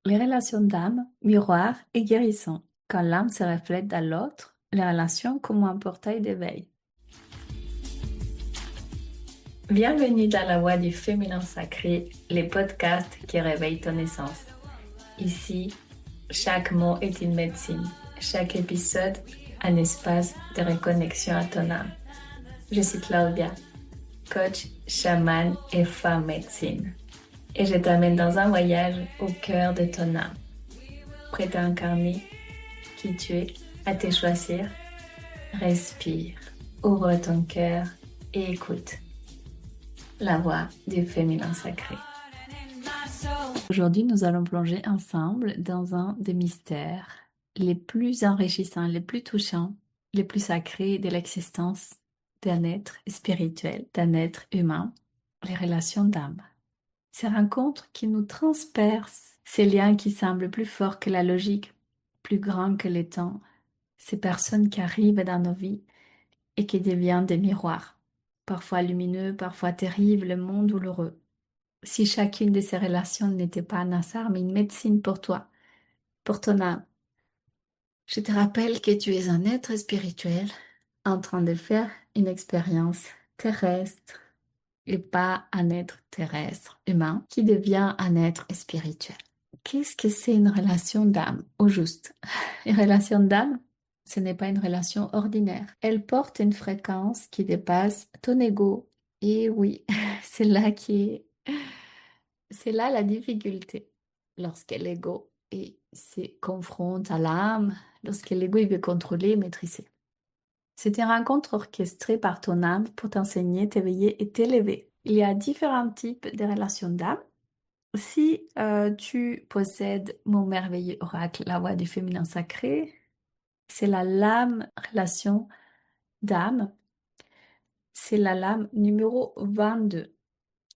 Les relations d'âme, miroir et guérison. Quand l'âme se reflète dans l'autre, les relations comme un portail d'éveil. Bienvenue dans la voie du féminin sacré, les podcasts qui réveillent ton essence. Ici, chaque mot est une médecine, chaque épisode un espace de reconnexion à ton âme. Je suis Claudia, coach, chamane et femme médecine. Et je t'amène dans un voyage au cœur de ton âme. Prête à incarner qui tu es, à te choisir. Respire, ouvre ton cœur et écoute la voix du féminin sacré. Aujourd'hui, nous allons plonger ensemble dans un des mystères les plus enrichissants, les plus touchants, les plus sacrés de l'existence d'un être spirituel, d'un être humain, les relations d'âme. Ces rencontres qui nous transpercent, ces liens qui semblent plus forts que la logique, plus grands que les temps, ces personnes qui arrivent dans nos vies et qui deviennent des miroirs, parfois lumineux, parfois terribles, mondes douloureux. Si chacune de ces relations n'était pas un hasard, mais une médecine pour toi, pour ton âme, je te rappelle que tu es un être spirituel en train de faire une expérience terrestre et pas un être terrestre humain qui devient un être spirituel. Qu'est-ce que c'est une relation d'âme, au juste? Une relation d'âme, ce n'est pas une relation ordinaire. Elle porte une fréquence qui dépasse ton ego. Et oui, c'est là c'est là la difficulté. Lorsque l'ego se confronte à l'âme, lorsque l'ego il veut contrôler, maîtriser. C'est une rencontre orchestrée par ton âme pour t'enseigner, t'éveiller et t'élever. Il y a différents types de relations d'âme. Si tu possèdes mon merveilleux oracle, la voix du féminin sacré, c'est la lame relation d'âme. C'est la lame numéro 22,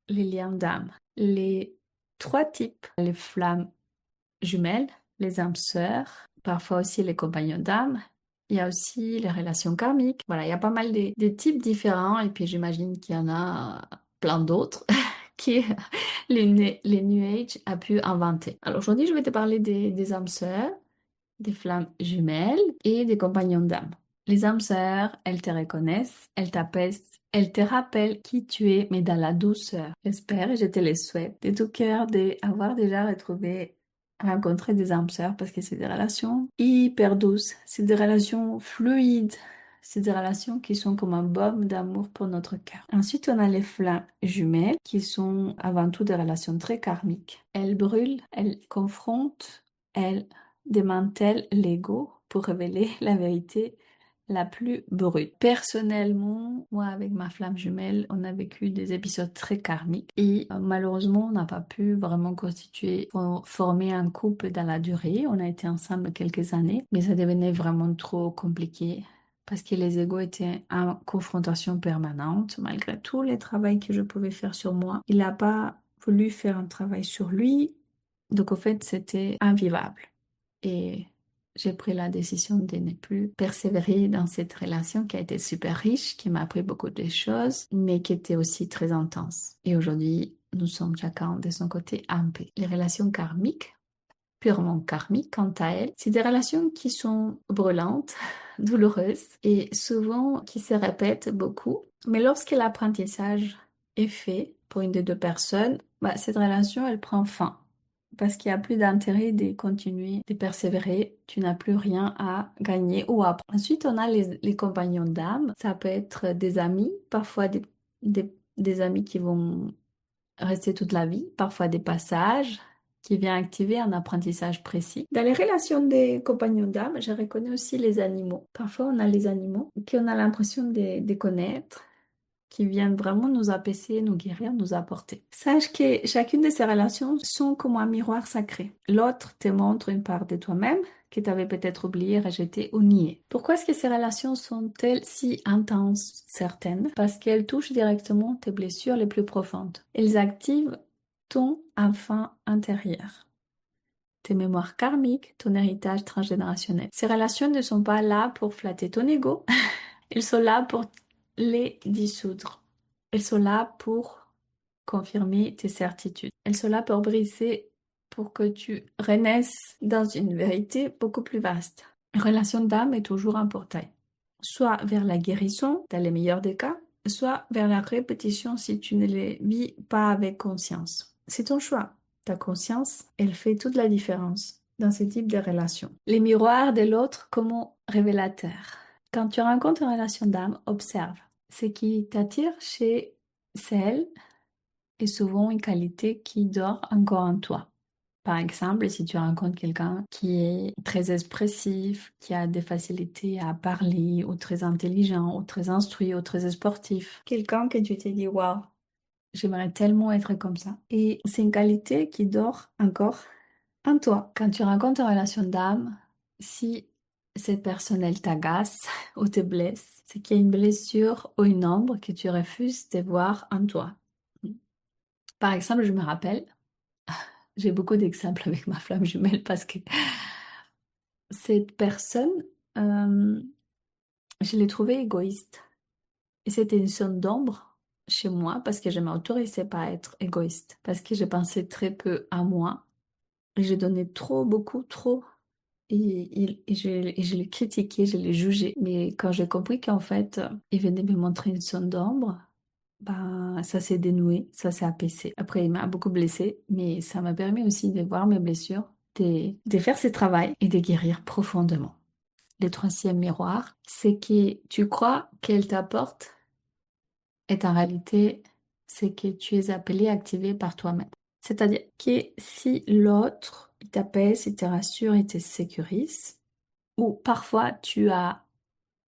les liens d'âme. Les trois types, les flammes jumelles, les âmes sœurs, parfois aussi les compagnons d'âme. Il y a aussi les relations karmiques. Voilà, il y a pas mal de types différents et puis j'imagine qu'il y en a plein d'autres que les New Age a pu inventer. Alors aujourd'hui, je vais te parler des âmes sœurs, des flammes jumelles et des compagnons d'âme. Les âmes sœurs, elles te reconnaissent, elles t'apaisent, elles te rappellent qui tu es, mais dans la douceur. J'espère et je te le souhaite de tout cœur d'avoir déjà rencontré des âmes sœurs parce que c'est des relations hyper douces, c'est des relations fluides, c'est des relations qui sont comme un baume d'amour pour notre cœur. Ensuite, on a les flammes jumelles qui sont avant tout des relations très karmiques. Elles brûlent, elles confrontent, elles démantèlent l'ego pour révéler la vérité la plus brute. Personnellement, moi avec ma flamme jumelle, on a vécu des épisodes très karmiques et malheureusement, on n'a pas pu vraiment former un couple dans la durée. On a été ensemble quelques années, mais ça devenait vraiment trop compliqué parce que les égos étaient en confrontation permanente malgré tout le travail que je pouvais faire sur moi. Il n'a pas voulu faire un travail sur lui, donc au fait, c'était invivable. Et j'ai pris la décision de ne plus persévérer dans cette relation qui a été super riche, qui m'a appris beaucoup de choses, mais qui était aussi très intense. Et aujourd'hui, nous sommes chacun de son côté en paix. Les relations karmiques, purement karmiques, quant à elles, c'est des relations qui sont brûlantes, douloureuses et souvent qui se répètent beaucoup. Mais lorsque l'apprentissage est fait pour une des deux personnes, cette relation, elle prend fin parce qu'il n'y a plus d'intérêt de continuer, de persévérer. Tu n'as plus rien à gagner ou à apprendre. Ensuite, on a les compagnons d'âme. Ça peut être des amis, parfois des amis qui vont rester toute la vie, parfois des passages qui viennent activer un apprentissage précis. Dans les relations des compagnons d'âme, je reconnais aussi les animaux. Parfois, on a les animaux qu'on a l'impression de connaître, qui viennent vraiment nous apaiser, nous guérir, nous apporter. Sache que chacune de ces relations sont comme un miroir sacré. L'autre te montre une part de toi-même que tu avais peut-être oublié, rejeté ou nié. Pourquoi est-ce que ces relations sont-elles si intenses, certaines? Parce qu'elles touchent directement tes blessures les plus profondes. Elles activent ton enfant intérieur, tes mémoires karmiques, ton héritage transgénérationnel. Ces relations ne sont pas là pour flatter ton ego, elles sont là pour les dissoudre. Elles sont là pour confirmer tes certitudes. Elles sont là pour briser pour que tu renaisses dans une vérité beaucoup plus vaste. Une relation d'âme est toujours un portail, soit vers la guérison, dans les meilleurs des cas, soit vers la répétition si tu ne les vis pas avec conscience. C'est ton choix. Ta conscience, elle fait toute la différence dans ce type de relation. Les miroirs de l'autre comme révélateurs. Quand tu rencontres une relation d'âme, observe. Ce qui t'attire chez celle est souvent une qualité qui dort encore en toi. Par exemple, si tu rencontres quelqu'un qui est très expressif, qui a des facilités à parler, ou très intelligent, ou très instruit, ou très sportif, quelqu'un que tu te dis, waouh, j'aimerais tellement être comme ça. Et c'est une qualité qui dort encore en toi. Quand tu rencontres une relation d'âme, si cette personne, elle t'agace ou te blesse, c'est qu'il y a une blessure ou une ombre que tu refuses de voir en toi. Par exemple, je me rappelle, j'ai beaucoup d'exemples avec ma flamme jumelle parce que cette personne, euh, je l'ai trouvée égoïste. Et c'était une zone d'ombre chez moi parce que je ne m'autorisais pas à être égoïste, parce que je pensais très peu à moi. Et je donnais trop, beaucoup, trop. Et je l'ai critiqué, je l'ai jugé. Mais quand j'ai compris qu'en fait, il venait me montrer une zone d'ombre, bah, ça s'est dénoué, ça s'est apaisé. Après, il m'a beaucoup blessée, mais ça m'a permis aussi de voir mes blessures, de faire ce travail et de guérir profondément. Le troisième miroir, c'est que tu crois qu'elle t'apporte est en réalité ce que tu es appelé à activer par toi-même. C'est-à-dire que si l'autre il t'apaise, il te rassure, il te sécurise, ou parfois tu as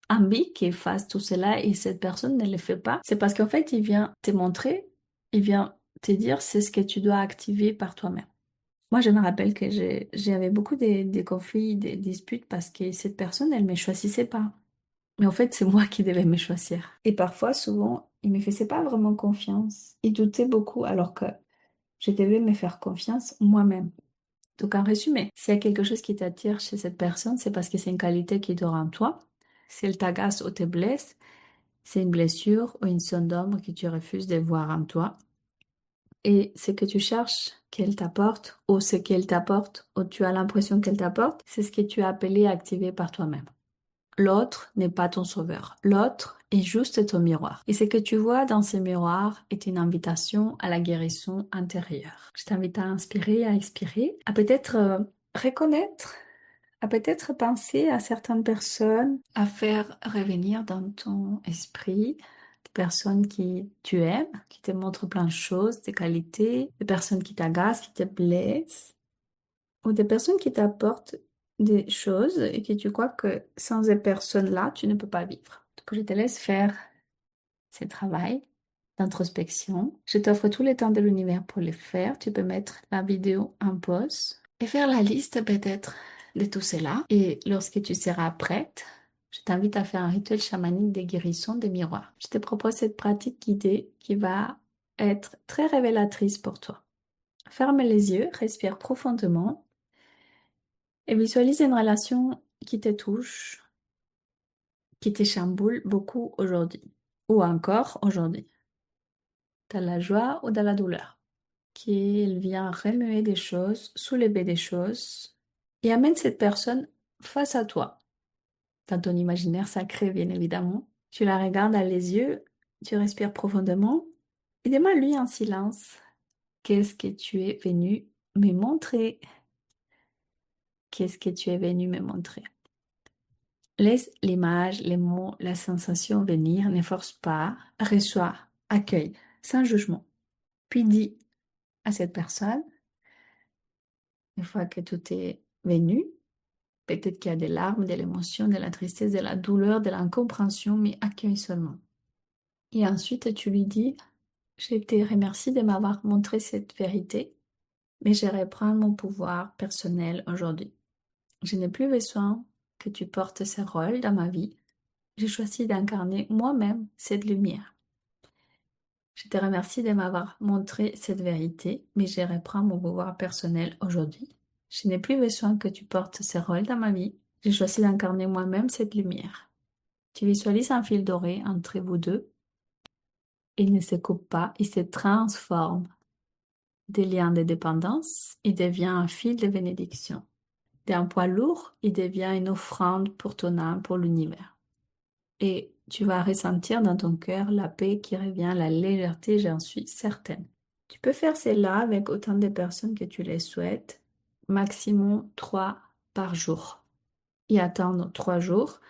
envie qu'il fasse tout cela et cette personne ne le fait pas, c'est parce qu'en fait il vient te montrer, il vient te dire c'est ce que tu dois activer par toi-même. Moi, je me rappelle que j'avais beaucoup de conflits, des disputes parce que cette personne, elle ne me choisissait pas. Mais en fait, c'est moi qui devais me choisir. Et parfois, souvent, il ne me faisait pas vraiment confiance. Il doutait beaucoup alors que je devais me faire confiance moi-même. Donc, en résumé, s'il y a quelque chose qui t'attire chez cette personne, c'est parce que c'est une qualité qui dort en toi. Si elle t'agace ou te blesse, c'est une blessure ou une zone d'ombre que tu refuses de voir en toi. Et ce que tu cherches qu'elle t'apporte, ou ce qu'elle t'apporte, ou tu as l'impression qu'elle t'apporte, c'est ce que tu as appelé à activer par toi-même. L'autre n'est pas ton sauveur. L'autre est juste ton miroir. Et ce que tu vois dans ce miroir est une invitation à la guérison intérieure. Je t'invite à inspirer, à expirer, à peut-être reconnaître, à peut-être penser à certaines personnes, à faire revenir dans ton esprit des personnes qui tu aimes, qui te montrent plein de choses, des qualités, des personnes qui t'agacent, qui te blessent ou des personnes qui t'apportent des choses et que tu crois que sans ces personnes-là, tu ne peux pas vivre. Donc, je te laisse faire ce travail d'introspection. Je t'offre tout le temps de l'univers pour le faire. Tu peux mettre la vidéo en pause et faire la liste peut-être de tout cela. Et lorsque tu seras prête, je t'invite à faire un rituel chamanique de guérison des miroirs. Je te propose cette pratique guidée qui va être très révélatrice pour toi. Ferme les yeux, respire profondément et visualise une relation qui te touche, qui te chamboule beaucoup aujourd'hui, ou encore aujourd'hui, dans la joie ou dans la douleur, qui vient remuer des choses, soulever des choses, et amène cette personne face à toi, dans ton imaginaire sacré, bien évidemment. Tu la regardes dans les yeux, tu respires profondément, et demande-lui en silence, qu'est-ce que tu es venu me montrer? Qu'est-ce que tu es venu me montrer? Laisse l'image, les mots, la sensation venir, ne force pas, reçois, accueille, sans jugement. Puis dis à cette personne, une fois que tout est venu, peut-être qu'il y a des larmes, de l'émotion, de la tristesse, de la douleur, de l'incompréhension, mais accueille seulement. Et ensuite, tu lui dis, je te remercie de m'avoir montré cette vérité, mais je reprends mon pouvoir personnel aujourd'hui. Je n'ai plus besoin que tu portes ce rôle dans ma vie. J'ai choisi d'incarner moi-même cette lumière. Je te remercie de m'avoir montré cette vérité, mais je reprends mon pouvoir personnel aujourd'hui. Je n'ai plus besoin que tu portes ce rôle dans ma vie. J'ai choisi d'incarner moi-même cette lumière. Tu visualises un fil doré entre vous deux. Il ne se coupe pas, il se transforme Des liens de dépendance, il devient un fil de bénédiction. D'un poids lourd, il devient une offrande pour ton âme, pour l'univers. Et tu vas ressentir dans ton cœur la paix qui revient, la légèreté, j'en suis certaine. Tu peux faire cela avec autant de personnes que tu les souhaites, maximum 3 par jour. Y attendre 3 jours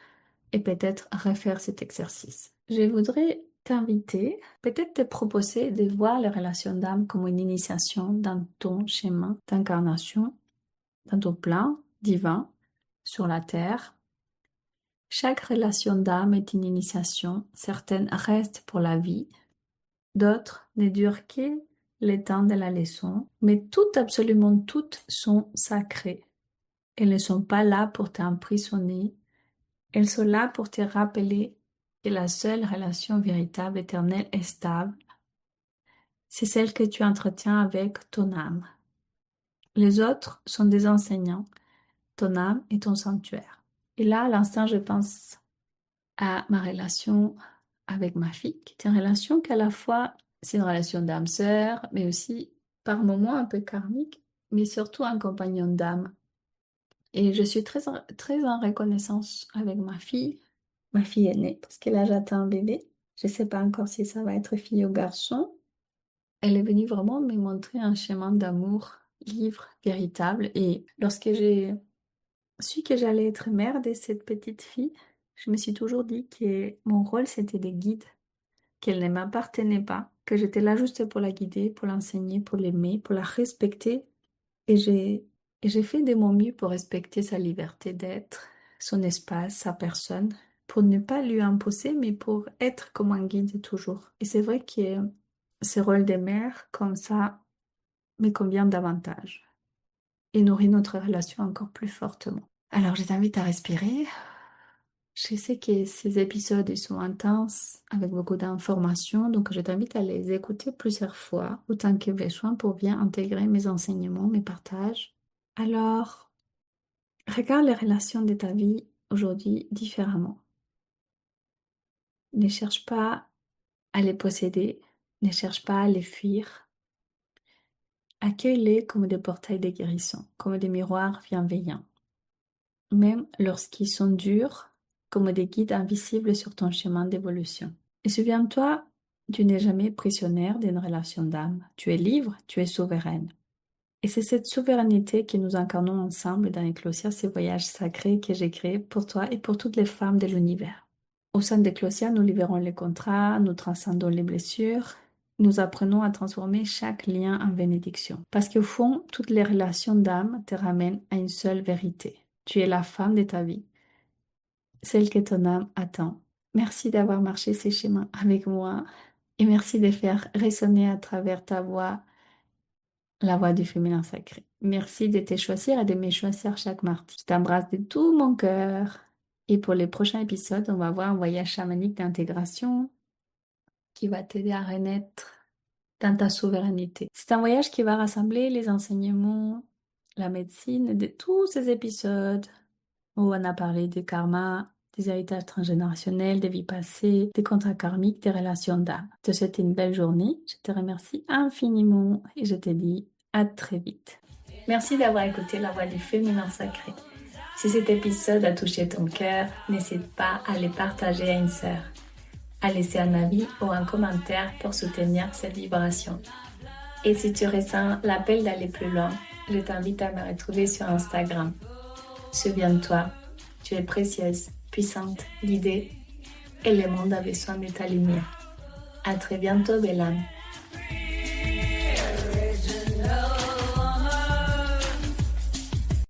et peut-être refaire cet exercice. Je voudrais t'inviter, peut-être te proposer de voir les relations d'âme comme une initiation dans ton chemin d'incarnation, dans ton plan divin sur la terre. Chaque relation d'âme est une initiation, certaines restent pour la vie, d'autres ne durent que le temps de la leçon, mais toutes, absolument toutes, sont sacrées. Elles ne sont pas là pour t'emprisonner, elles sont là pour te rappeler que la seule relation véritable, éternelle et stable, c'est celle que tu entretiens avec ton âme. Les autres sont des enseignants, ton âme est ton sanctuaire. Et là, à l'instant, je pense à ma relation avec ma fille, qui est une relation qu'à la fois, c'est une relation d'âme-sœur, mais aussi par moments un peu karmique, mais surtout un compagnon d'âme. Et je suis très en reconnaissance avec ma fille aînée, parce que là j'attends un bébé. Je ne sais pas encore si ça va être fille ou garçon. Elle est venue vraiment me montrer un chemin d'amour libre, véritable. Et lorsque j'ai su que j'allais être mère de cette petite fille, je me suis toujours dit que mon rôle c'était de guide, qu'elle ne m'appartenait pas, que j'étais là juste pour la guider, pour l'enseigner, pour l'aimer, pour la respecter. Et j'ai fait de mon mieux pour respecter sa liberté d'être, son espace, sa personne, pour ne pas lui imposer, mais pour être comme un guide toujours. Et c'est vrai que ce rôle de mère, comme ça, me convient davantage et nourrit notre relation encore plus fortement. Alors, je t'invite à respirer. Je sais que ces épisodes ils sont intenses, avec beaucoup d'informations, donc je t'invite à les écouter plusieurs fois, autant que besoin, pour bien intégrer mes enseignements, mes partages. Alors, regarde les relations de ta vie aujourd'hui différemment. Ne cherche pas à les posséder, ne cherche pas à les fuir. Accueille-les comme des portails de guérison, comme des miroirs bienveillants. Même lorsqu'ils sont durs, comme des guides invisibles sur ton chemin d'évolution. Et souviens-toi, tu n'es jamais prisonnière d'une relation d'âme. Tu es libre, tu es souveraine. Et c'est cette souveraineté que nous incarnons ensemble dans Ecclesia, ces voyages sacrés que j'ai créés pour toi et pour toutes les femmes de l'univers. Au sein d'Ecclesia, nous libérons les contrats, nous transcendons les blessures, nous apprenons à transformer chaque lien en bénédiction. Parce qu'au fond, toutes les relations d'âme te ramènent à une seule vérité. Tu es la femme de ta vie, celle que ton âme attend. Merci d'avoir marché ces chemins avec moi et merci de faire résonner à travers ta voix la voix du féminin sacré. Merci de te choisir et de me choisir chaque mardi. Je t'embrasse de tout mon cœur. Et pour les prochains épisodes, on va voir un voyage chamanique d'intégration qui va t'aider à renaître dans ta souveraineté. C'est un voyage qui va rassembler les enseignements, la médecine de tous ces épisodes où on a parlé du karma, des héritages transgénérationnels, des vies passées, des contrats karmiques, des relations d'âme. Je te souhaite une belle journée. Je te remercie infiniment et je te dis à très vite. Merci d'avoir écouté la voix du féminin sacré. Si cet épisode a touché ton cœur, n'hésite pas à le partager à une sœur, à laisser un avis ou un commentaire pour soutenir cette vibration. Et si tu ressens l'appel d'aller plus loin, je t'invite à me retrouver sur Instagram. Souviens-toi, tu es précieuse, puissante, guidée et le monde a besoin de ta lumière. À très bientôt, belle âme.